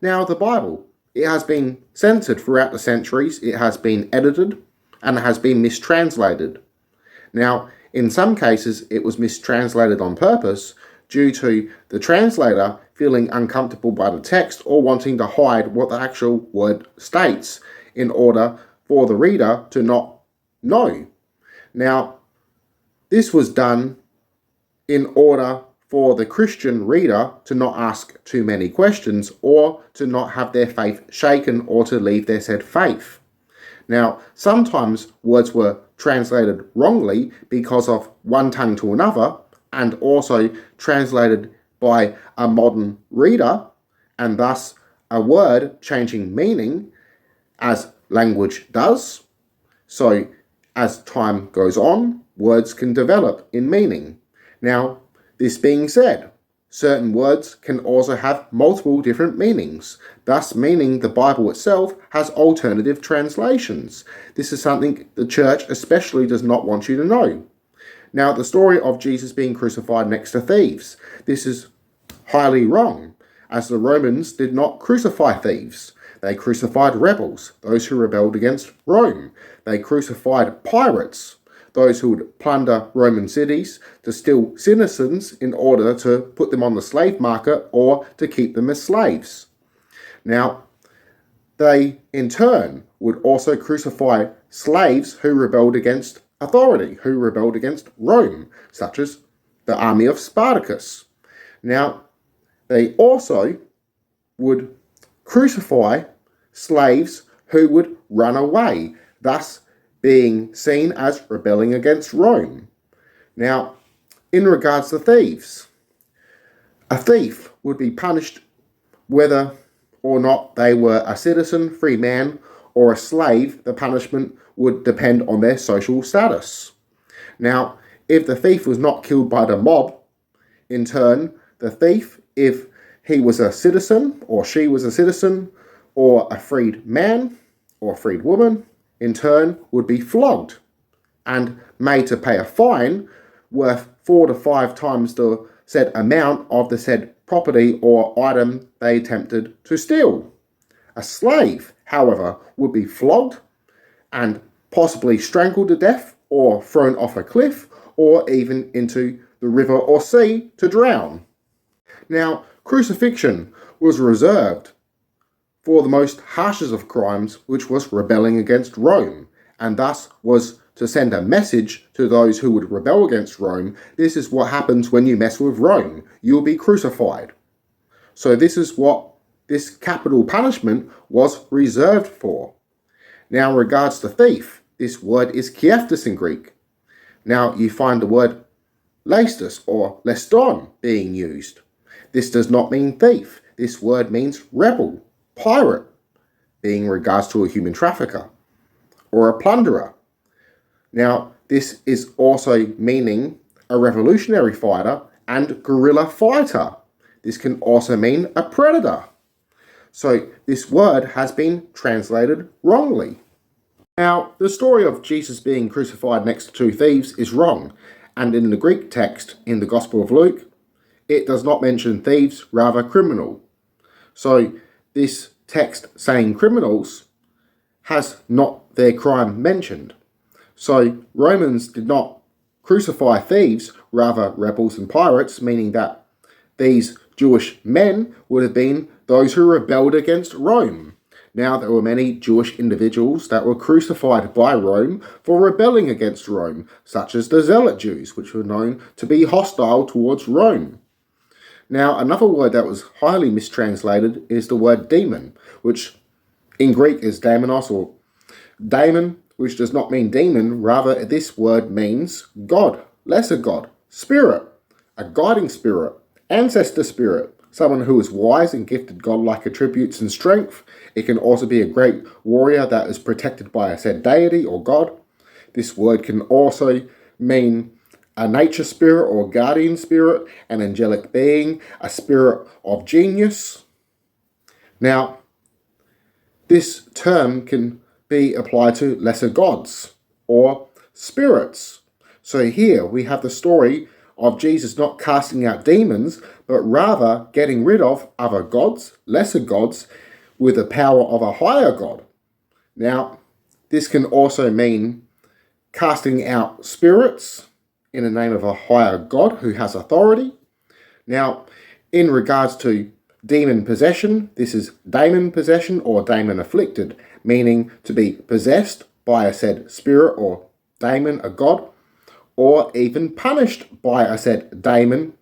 Now, the Bible, it has been censored throughout the centuries, it has been edited, and it has been mistranslated. Now, in some cases, it was mistranslated on purpose due to the translator feeling uncomfortable by the text or wanting to hide what the actual word states in order for the reader to not know. Now, this was done in order for the Christian reader to not ask too many questions or to not have their faith shaken or to leave their said faith. Now, sometimes words were translated wrongly because of one tongue to another and also translated by a modern reader, and thus a word changing meaning as language does. So as time goes on, words can develop in meaning. Now, this being said, certain words can also have multiple different meanings, thus meaning the Bible itself has alternative translations. This is something the church especially does not want you to know. Now, the story of Jesus being crucified next to thieves, this is highly wrong, as the Romans did not crucify thieves. They crucified rebels, those who rebelled against Rome. They crucified pirates, those who would plunder Roman cities to steal citizens in order to put them on the slave market or to keep them as slaves. Now, they in turn would also crucify slaves who rebelled against authority, who rebelled against Rome, such as the army of Spartacus. Now, they also would crucify slaves who would run away, thus being seen as rebelling against Rome. Now, in regards to thieves, a thief would be punished whether or not they were a citizen, free man, or a slave. The punishment would depend on their social status. Now, if the thief was not killed by the mob, in turn, the thief, if he was a citizen or she was a citizen or a freed man or freed woman, in turn would be flogged and made to pay a fine worth 4 to 5 times the said amount of the said property or item they attempted to steal. A slave, however, would be flogged and possibly strangled to death or thrown off a cliff or even into the river or sea to drown. Now, crucifixion was reserved for the most harshest of crimes, which was rebelling against Rome, and thus was to send a message to those who would rebel against Rome. This is what happens when you mess with Rome. You'll be crucified. So this is what this capital punishment was reserved for. Now, in regards to thief, this word is kieftis in Greek. Now, you find the word leistus or leston being used. This does not mean thief. This word means rebel, pirate, being in regards to a human trafficker, or a plunderer. Now, this is also meaning a revolutionary fighter and guerrilla fighter. This can also mean a predator. So this word has been translated wrongly. Now, the story of Jesus being crucified next to 2 thieves is wrong, and in the Greek text in the Gospel of Luke, it does not mention thieves, rather criminal. So this text saying criminals has not their crime mentioned. So Romans did not crucify thieves, rather rebels and pirates, meaning that these Jewish men would have been those who rebelled against Rome. Now, there were many Jewish individuals that were crucified by Rome for rebelling against Rome, such as the Zealot Jews, which were known to be hostile towards Rome. Now, another word that was highly mistranslated is the word demon, which in Greek is daimonos or daemon, which does not mean demon. Rather, this word means God, lesser God, spirit, a guiding spirit, ancestor spirit, someone who is wise and gifted godlike attributes and strength. It can also be a great warrior that is protected by a said deity or God. This word can also mean a nature spirit or guardian spirit, an angelic being, a spirit of genius. Now, this term can be applied to lesser gods or spirits. So here we have the story of Jesus not casting out demons, but rather getting rid of other gods, lesser gods, with the power of a higher God. Now, this can also mean casting out spirits in the name of a higher God who has authority. Now, in regards to demon possession, this is daemon possession or daemon afflicted, meaning to be possessed by a said spirit or daemon, a god, or even punished by a said daemon,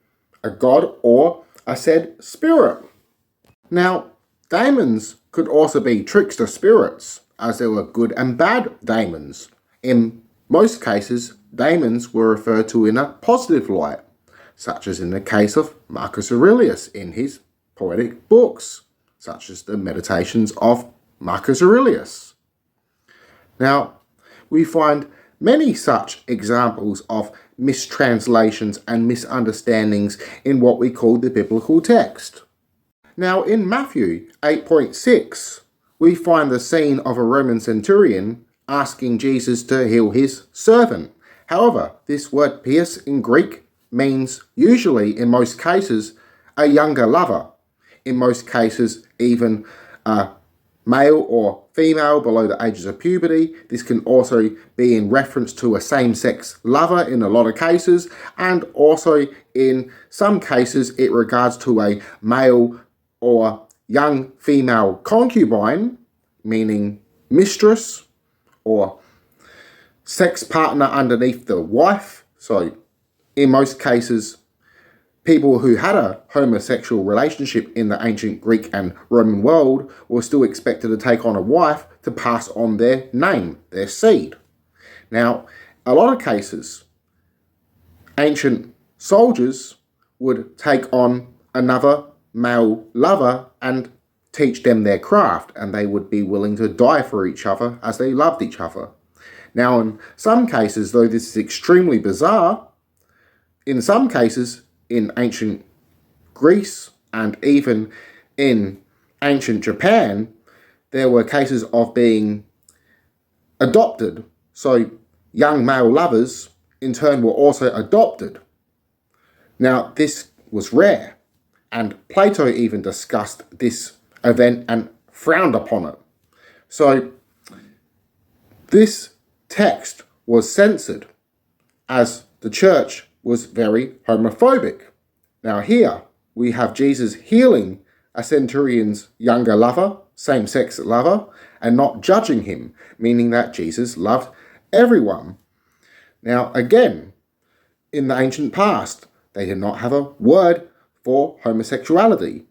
a god, or a said spirit. Now, daemons could also be trickster spirits, as there were good and bad daemons. In most cases, daemons were referred to in a positive light, such as in the case of Marcus Aurelius in his poetic books, such as the Meditations of Marcus Aurelius. Now, we find many such examples of mistranslations and misunderstandings in what we call the biblical text. Now, in Matthew 8.6, we find the scene of a Roman centurion asking Jesus to heal his servant. However, this word "pious" in Greek means usually, in most cases, a younger lover. In most cases, even a male or female below the ages of puberty. This can also be in reference to a same-sex lover in a lot of cases, and also in some cases it regards to a male or young female concubine, meaning mistress or sex partner underneath the wife. So in most cases, people who had a homosexual relationship in the ancient Greek and Roman world were still expected to take on a wife to pass on their name, their seed. Now, a lot of cases, ancient soldiers would take on another male lover and teach them their craft, and they would be willing to die for each other as they loved each other. Now, in some cases, though this is extremely bizarre, in some cases, in ancient Greece and even in ancient Japan, there were cases of being adopted. So young male lovers in turn were also adopted. Now, this was rare, and Plato even discussed this event and frowned upon it. So this text was censored as the church was very homophobic. Now here we have Jesus healing a centurion's younger lover, same-sex lover, and not judging him, meaning that Jesus loved everyone. Now again, in the ancient past, they did not have a word for homosexuality.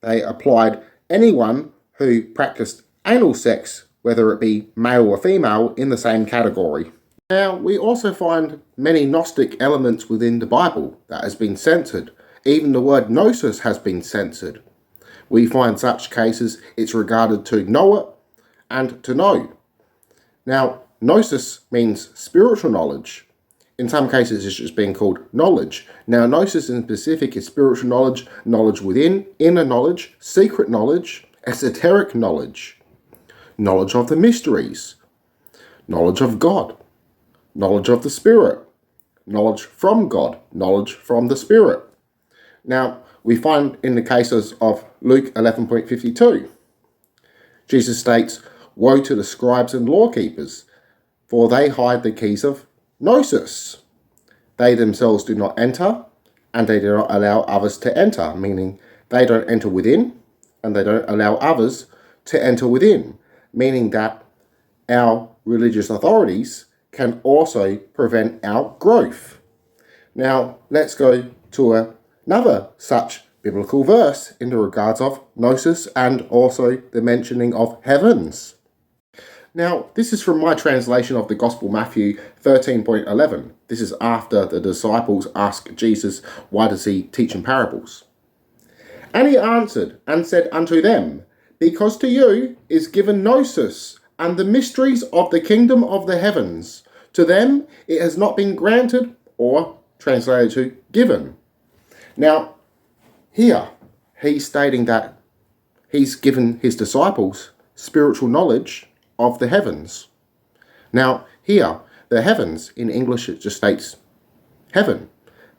They applied anyone who practiced anal sex, whether it be male or female, in the same category. Now, we also find many Gnostic elements within the Bible that has been censored. Even the word gnosis has been censored. We find such cases it's regarded to know it and to know. Now, gnosis means spiritual knowledge. In some cases, it's just being called knowledge. Now, gnosis in specific is spiritual knowledge, knowledge within, inner knowledge, secret knowledge, esoteric knowledge, knowledge of the mysteries, knowledge of God, knowledge of the Spirit, knowledge from God, knowledge from the Spirit. Now, we find in the cases of Luke 11.52, Jesus states, "Woe to the scribes and law keepers, for they hide the keys of gnosis. They themselves do not enter, and they do not allow others to enter," meaning they don't enter within, and they don't allow others to enter within, meaning that our religious authorities can also prevent our growth. Now, let's go to another such biblical verse in the regards of gnosis and also the mentioning of heavens. Now, this is from my translation of the Gospel Matthew 13.11. This is after the disciples ask Jesus, why does he teach in parables? "And he answered and said unto them, Because to you is given gnosis, and the mysteries of the kingdom of the heavens. To them it has not been granted," or translated to given. Now, here he's stating that he's given his disciples spiritual knowledge of the heavens. Now, here, the heavens, in English it just states heaven.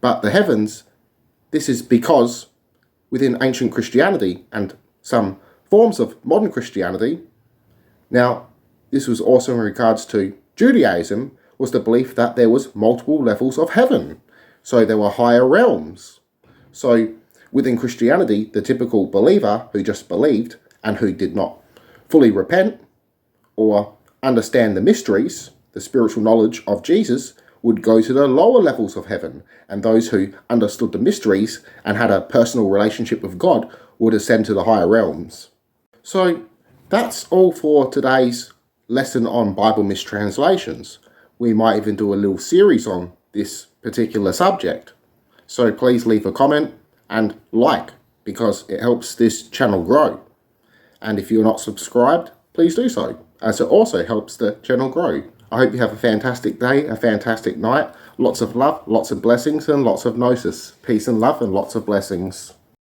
But the heavens, this is because within ancient Christianity and some forms of modern Christianity, now this was also in regards to Judaism, was the belief that there was multiple levels of heaven. So there were higher realms. So within Christianity, the typical believer who just believed and who did not fully repent or understand the mysteries, the spiritual knowledge of Jesus, would go to the lower levels of heaven. And those who understood the mysteries and had a personal relationship with God would ascend to the higher realms. So that's all for today's lesson on Bible mistranslations. We might even do a little series on this particular subject. So please leave a comment and like, because it helps this channel grow. And if you're not subscribed, please do so, as it also helps the channel grow. I hope you have a fantastic day, a fantastic night. Lots of love, lots of blessings, and lots of gnosis. Peace and love and lots of blessings.